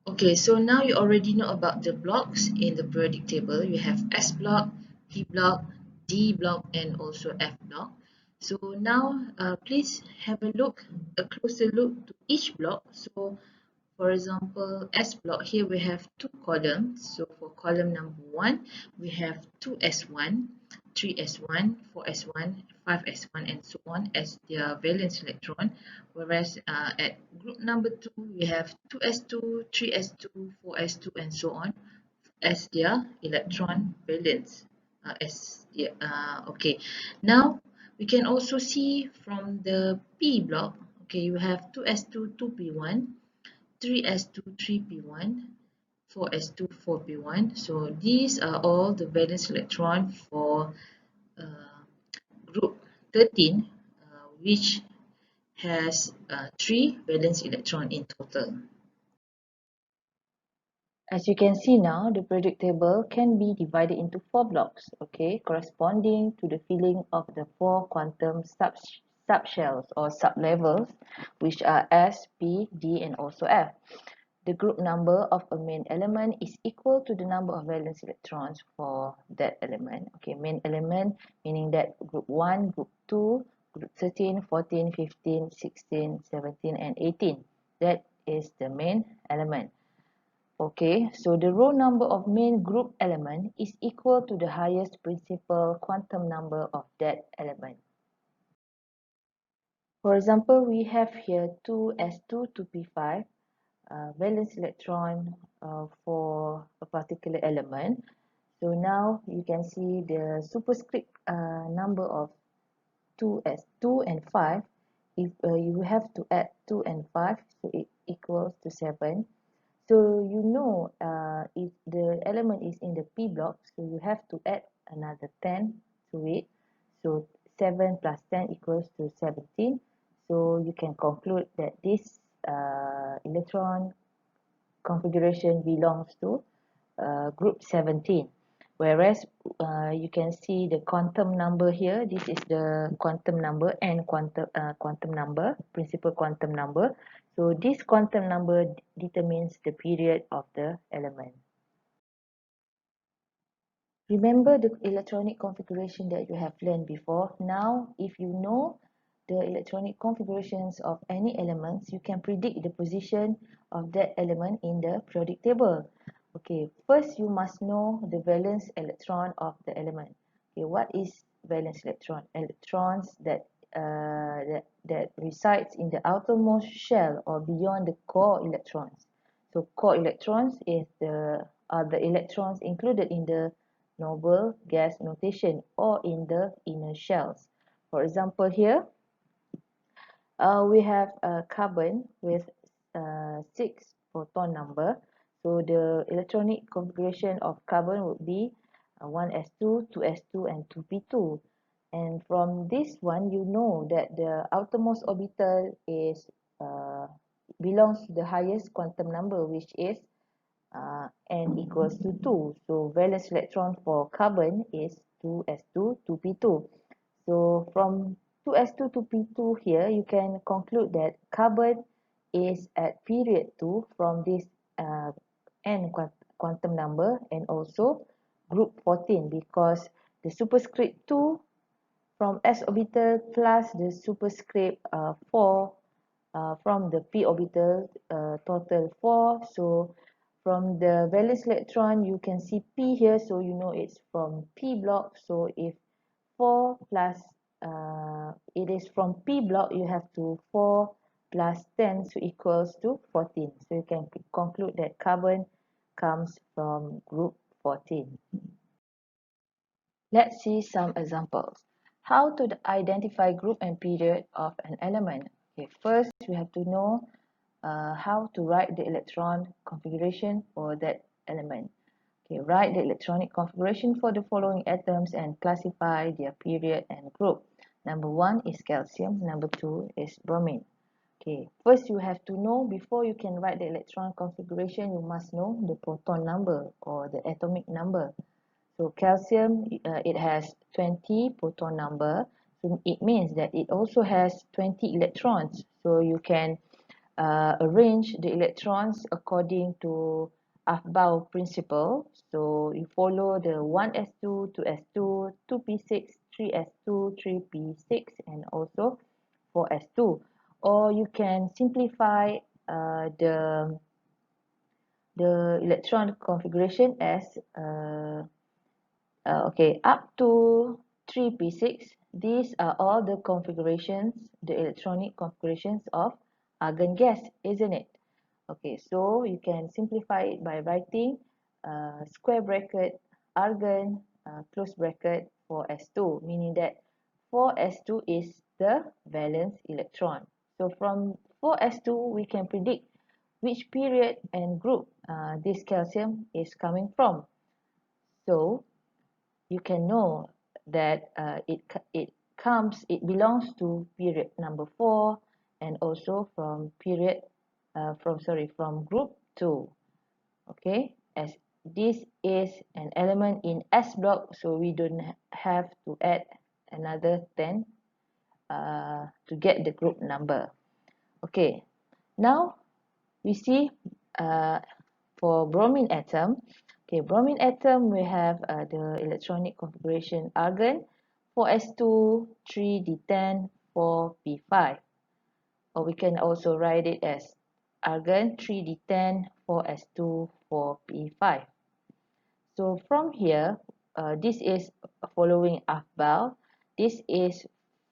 Okay, so now you already know about the blocks in the periodic table. You have S block, P block, D block, and also F block. So now please have a closer look to each block. So for example, S block here we have two columns. So for column number 1, we have 2s1, 3s1, 4s1, 5s1, and so on as their valence electron. Whereas at group number 2, we have 2s2, 3s2, 4s2, and so on as their electron valence. Okay, now we can also see from the P block. Okay, you have 2s2, 2p1, 3s2, 3p1, 4s2, 4p1. So these are all the valence electron for uh, group 13, which has 3 valence electron in total. As you can see now, the periodic table can be divided into 4 blocks, okay, corresponding to the filling of the 4 quantum subshells or sublevels, which are S, P, D, and also F. The group number of a main element is equal to the number of valence electrons for that element. Okay, main element meaning that group 1, group 2, group 13, 14, 15, 16, 17, and 18. That is the main element. Okay, so the row number of main group element is equal to the highest principal quantum number of that element. For example, we have here 2s2 to p5 valence electron for a particular element. So now you can see the superscript number of 2s2 and 5. If you have to add 2 and 5, so it equals to 7. So you know if the element is in the P block, so you have to add another 10 to it. So 7 plus 10 equals to 17. So you can conclude that this electron configuration belongs to group 17. Whereas you can see the quantum number here. This is the quantum number and quantum number, principal quantum number. So this quantum number determines the period of the element. Remember the electronic configuration that you have learned before. Now, if you know the electronic configurations of any elements, you can predict the position of that element in the periodic table. Okay, first you must know the valence electron of the element. Okay, what is valence electron? Electrons that resides in the outermost shell or beyond the core electrons. So core electrons are the electrons included in the noble gas notation or in the inner shells. For example, here we have carbon with 6 proton number. So the electronic configuration of carbon would be 1s2, 2s2, and 2p2. And from this one, you know that the outermost orbital is belongs to the highest quantum number, which is n equals to 2. So valence electron for carbon is 2s2, 2p2. So from 2s2 to p2 here, you can conclude that carbon is at period 2 from this n quantum number and also group 14 because the superscript 2 from s orbital plus the superscript 4 from the p orbital total 4. So from the valence electron you can see p here, so you know it's from p block. So if 4 plus it is from p block, you have to 4 plus 10 so equals to 14. So you can conclude that carbon comes from group 14. Let's see some examples. How to identify group and period of an element. Okay, first we have to know how to write the electron configuration for that element. Okay, write the electronic configuration for the following atoms and classify their period and group. Number 1 is calcium, number 2 is bromine. Okay, first you have to know, before you can write the electron configuration, you must know the proton number or the atomic number. So calcium, it has 20 proton number. So it means that it also has 20 electrons. So you can arrange the electrons according to Aufbau principle. So you follow the 1s2, 2s2, 2p6, 3s2, 3p6, and also 4s2. Or you can simplify the electron configuration as okay, up to 3p6. These are all the configurations, the electronic configurations of argon gas, isn't it? Okay, so you can simplify it by writing square bracket argon close bracket 4s2, meaning that 4s2 is the valence electron. So from 4s2, we can predict which period and group this calcium is coming from. So you can know that it belongs to period number 4 and also from from group 2. Okay, as this is an element in S block, so we don't have to add another 10 to get the group number. Okay, now we see uh, for bromine atom. Okay, bromine atom, we have the electronic configuration argon 4s2, 3d10, 4p5. Or we can also write it as argon 3d10, 4s2, 4p5. So from here, this is following Aufbau. This is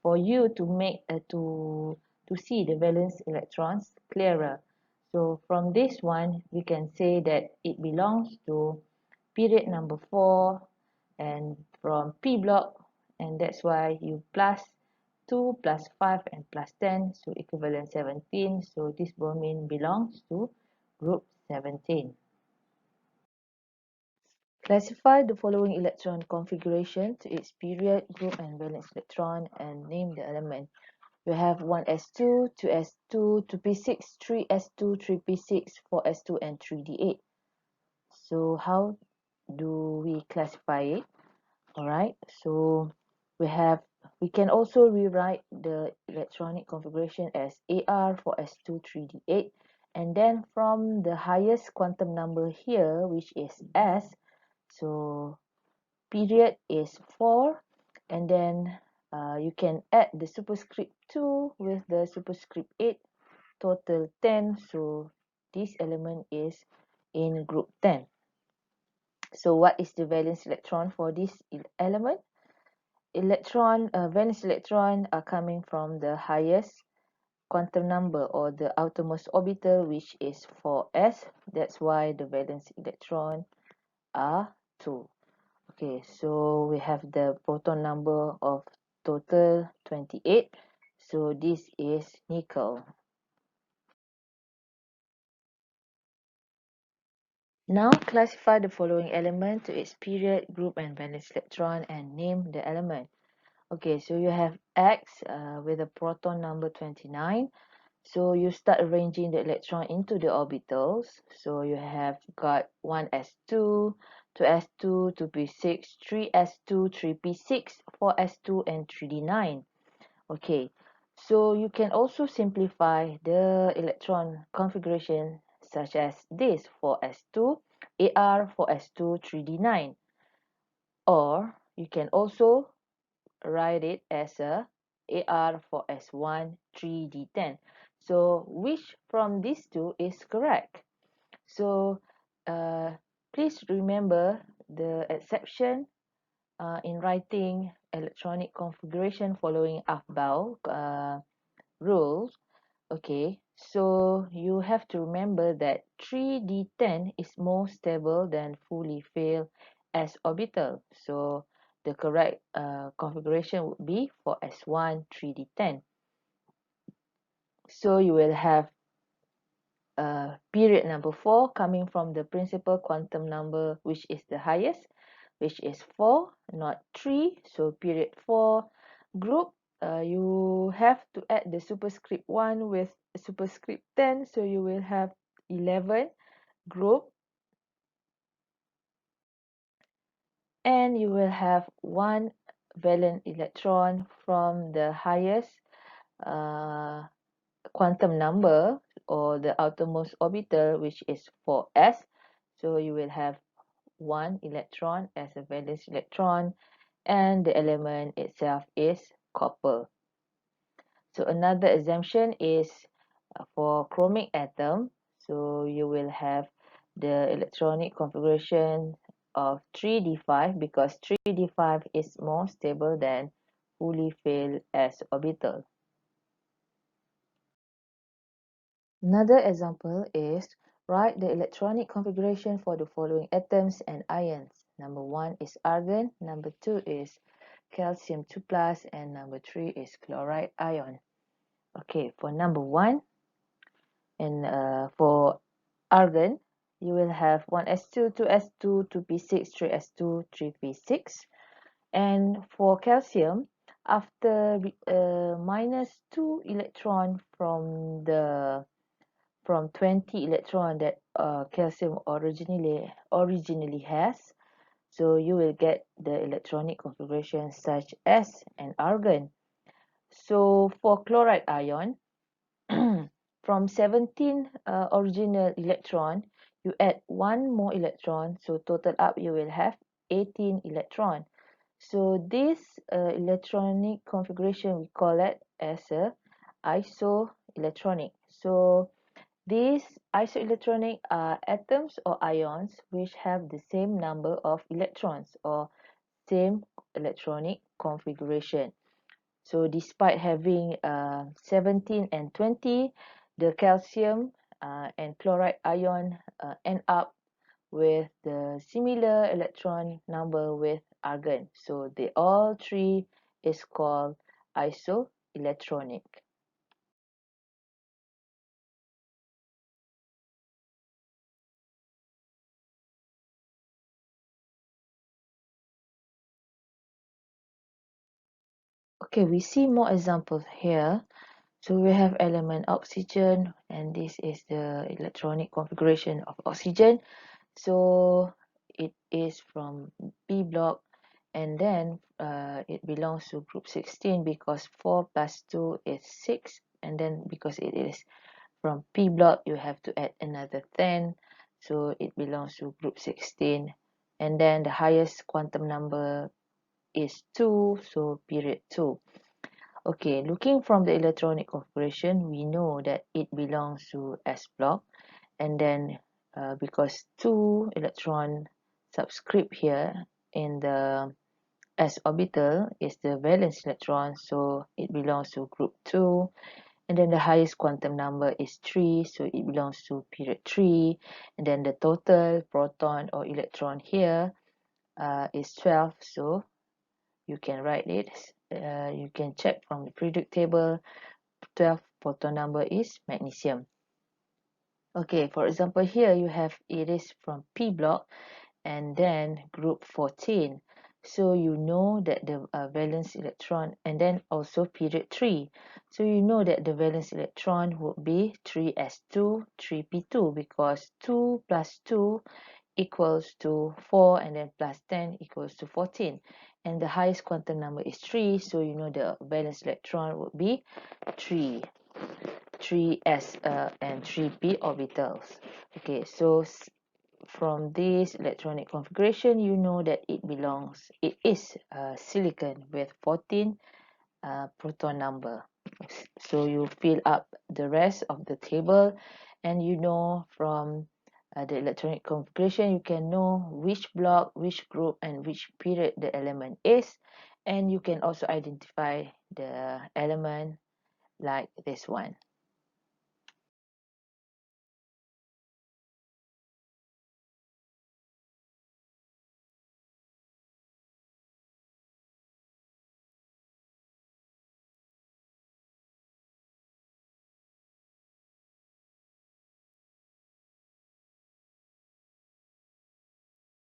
for you to make to see the valence electrons clearer. So from this one, we can say that it belongs to period number 4 and from P block, and that's why you plus 2 plus 5 and plus 10, so equivalent 17. So this bromine belongs to group 17. Classify the following electron configuration to its period, group, and valence electron and name the element. You have 1s2, 2s2, 2p6, 3s2, 3p6, 4s2, and 3d8. So how do we classify it? Alright, so we can also rewrite the electronic configuration as AR for S2 3D8, and then from the highest quantum number here, which is S, so period is 4, and then you can add the superscript 2 with the superscript 8, total 10, so this element is in group 10. So what is the valence electron for this element? Valence electron are coming from the highest quantum number or the outermost orbital, which is 4s. That's why the valence electron are 2. Okay, so we have the proton number of total 28. So this is nickel. Now classify the following element to its period, group, and valence electron and name the element. Okay, so you have X with a proton number 29. So you start arranging the electron into the orbitals. So you have got 1s2, 2s2, 2p6, 3s2, 3p6, 4s2, and 3d9. Okay, so you can also simplify the electron configuration such as this: 4s2, AR, 4s2, 3d9. Or you can also write it as a AR for S1 3D10. So which from these two is correct? So please remember the exception in writing electronic configuration following Aufbau rules. Okay, so you have to remember that 3d10 is more stable than fully filled s orbital. So the correct configuration would be for S1 3d10. So you will have period number 4 coming from the principal quantum number, which is the highest, which is 4, not 3. So period 4 group, you have to add the superscript 1 with superscript 10. So you will have 11 group, and you will have 1 valent electron from the highest uh, quantum number or the outermost orbital, which is 4s. So you will have one electron as a valence electron, and the element itself is copper. So another exemption is for chromic atom. So you will have the electronic configuration of 3d5 because 3d5 is more stable than fully filled s orbital. Another example is write the electronic configuration for the following atoms and ions. Number 1 is argon, number 2 is calcium 2 plus, and number 3 is chloride ion. Okay, for number 1, and for argon, you will have 1s2, 2s2, 2p6, 3s2, 3p6. And for calcium, after minus 2 electron from 20 electron that calcium originally has, so you will get the electronic configuration such as an argon. So for chloride ion, from 17 original electron, you add one more electron, so total up you will have 18 electron. So this electronic configuration, we call it as a isoelectronic. So these isoelectronic are atoms or ions which have the same number of electrons or same electronic configuration. So despite having 17 and 20, the calcium and chloride ion end up with the similar electron number with argon. So they all three is called isoelectronic. Okay, we see more examples here. So we have element oxygen, and this is the electronic configuration of oxygen. So it is from P block, and then it belongs to group 16 because 4 plus 2 is 6, and then because it is from P block you have to add another 10, so it belongs to group 16, and then the highest quantum number is 2, so period 2. Okay, looking from the electronic configuration, we know that it belongs to S block, and then because 2 electron subscript here in the s orbital is the valence electron, so it belongs to group 2, and then the highest quantum number is 3, so it belongs to period 3, and then the total proton or electron here is 12, so you can write it, you can check from the periodic table, 12 proton number is magnesium. Okay, for example, here you have it is from P block and then group 14. So you know that the valence electron, and then also period 3. So you know that the valence electron would be 3s2, 3p2 because 2 plus 2 equals to 4, and then plus 10 equals to 14. And the highest quantum number is 3, so you know the valence electron would be 3. 3s and 3p orbitals. Okay, so from this electronic configuration, you know that it is silicon with 14 proton number. So you fill up the rest of the table, and you know from the electronic configuration, you can know which block, which group, and which period the element is, and you can also identify the element like this one.